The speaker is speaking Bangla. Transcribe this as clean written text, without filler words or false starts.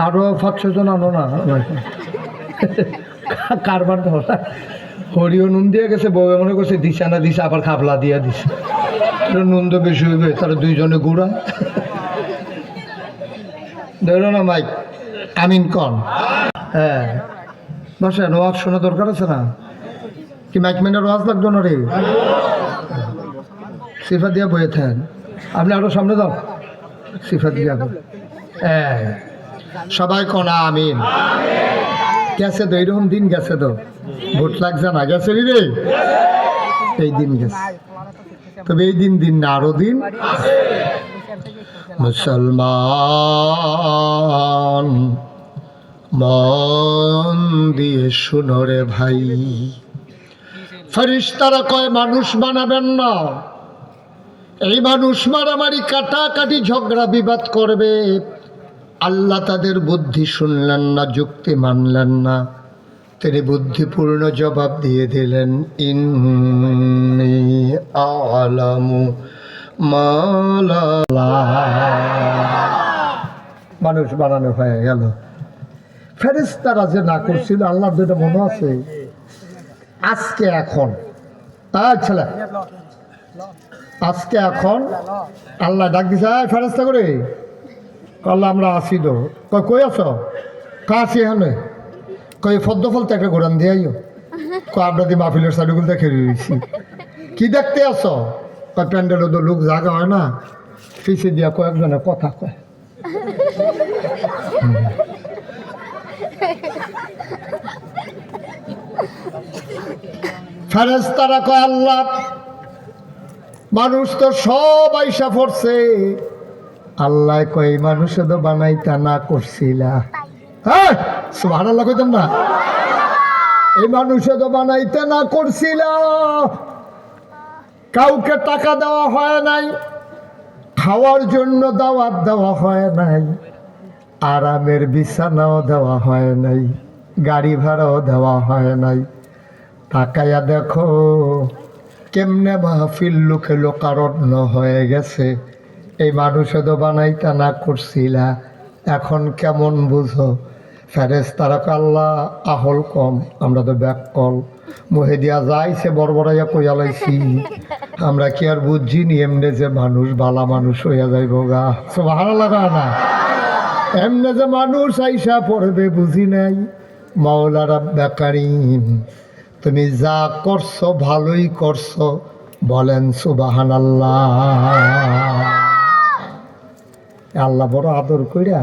আরো 5-6 জন আনো না কারবার ধরা হরিও নুন দিয়ে গেছে, বউ মনে করছে দিশা না দিশা, আবার খাবলা দিয়া দিছে, নুন তো বেশি হইবে, তারা দুইজনে গুড়া ধরো না মাইক আমিন কন। হ্যাঁ বসেন, ওয়াজ শোনা দরকার আছে না কি? মাইক মেনের ওয়াজ লাগতো না রে, সিফা দিয়া বয়ে থাকেন আপনি, আরো সামনে যাও সিফা দিয়া। হ্যাঁ সবাই কনা আমিন। গেছে তো এইরকম দিন, গেছে তো ভোট লাগছে না, গেছে রে এই দিন গেছে, তবে এই দিন না আরো দিন। মুসলমান মন দিয়ে শুনো রে ভাই, ফেরেশতারা কয় মানুষ বানাবেন না, এই মানুষ মারামারি কাটাকাটি ঝগড়া বিবাদ করবে। আল্লাহ তাদের বুদ্ধি শুনলেন না, যুক্তি মানলেন না, তিনি বুদ্ধিপূর্ণ জবাব দিয়ে দিলেন, ইন্নী আ'লামু মা লা। মানুষ বানানো হয়ে গেল। ফেরেশতারা যে না করছিল, আল্লাহর যেটা মনে আছে আজকে এখন ছেলে, আজকে এখন আল্লাহ ডাক দিছে, ফেরেশতা করে আল্লাহ আমরা আসি তো, কই আছো? কাছি এখানে, কই ফদ্দ ফলতে একটা ঘোরান দিয়ে আইও, আপনাদের মাহফিলের সাইডগুলোতে খেয়ে রয়েছি, কি দেখতে আসো? কয় প্যান্ডেল তো লোক জায়গা হয় না, পিছিয়ে দিয়া কয়েকজনের কথা কয়। ফেরেশতারা কয় আল্লাহ মানুষ তো সব আইসা পড়ছে, আল্লাহ কয় মানুষে তো বানাইতা না করছিলা। হ্যাঁ সুবহানাল্লাহ কইতাম না, এই মানুষে তো বানাইতে না করছিলা, কাউকে টাকা দেওয়া হয় নাই, খাওয়ার জন্য দাওয়াত দেওয়া হয় নাই, আরামের বিছানাও দেওয়া হয় নাই, গাড়ি ভাড়াও দেওয়া হয় নাই। তাকাইয়া দেখো কেমনে মাহফিল লোকে লোকারণ্য হয়ে গেছে, এই মানুষে তো বানাইতা না করছিলা, এখন কেমন বুঝো? ফেরেশতারা আল্লাহ আহল কম, আমরা তো ব্যাক কল মুহে দিয়া যাইছে বড়বড়াইয়া কইয়া লাইছি, আমরা কি আর বুঝছি নি এমনে যে মানুষ বালা মানুষ হইয়া যাইব গা। সুবহানাল্লাহ না, এমনে যে মানুষ আইসা পড়বে বুঝি নাই। মাওলা রাব্বে কারীম তুমি যা করছো ভালোই করছো, বলেন সুবহানাল্লাহ। আল্লাহ বড় আদর কইরা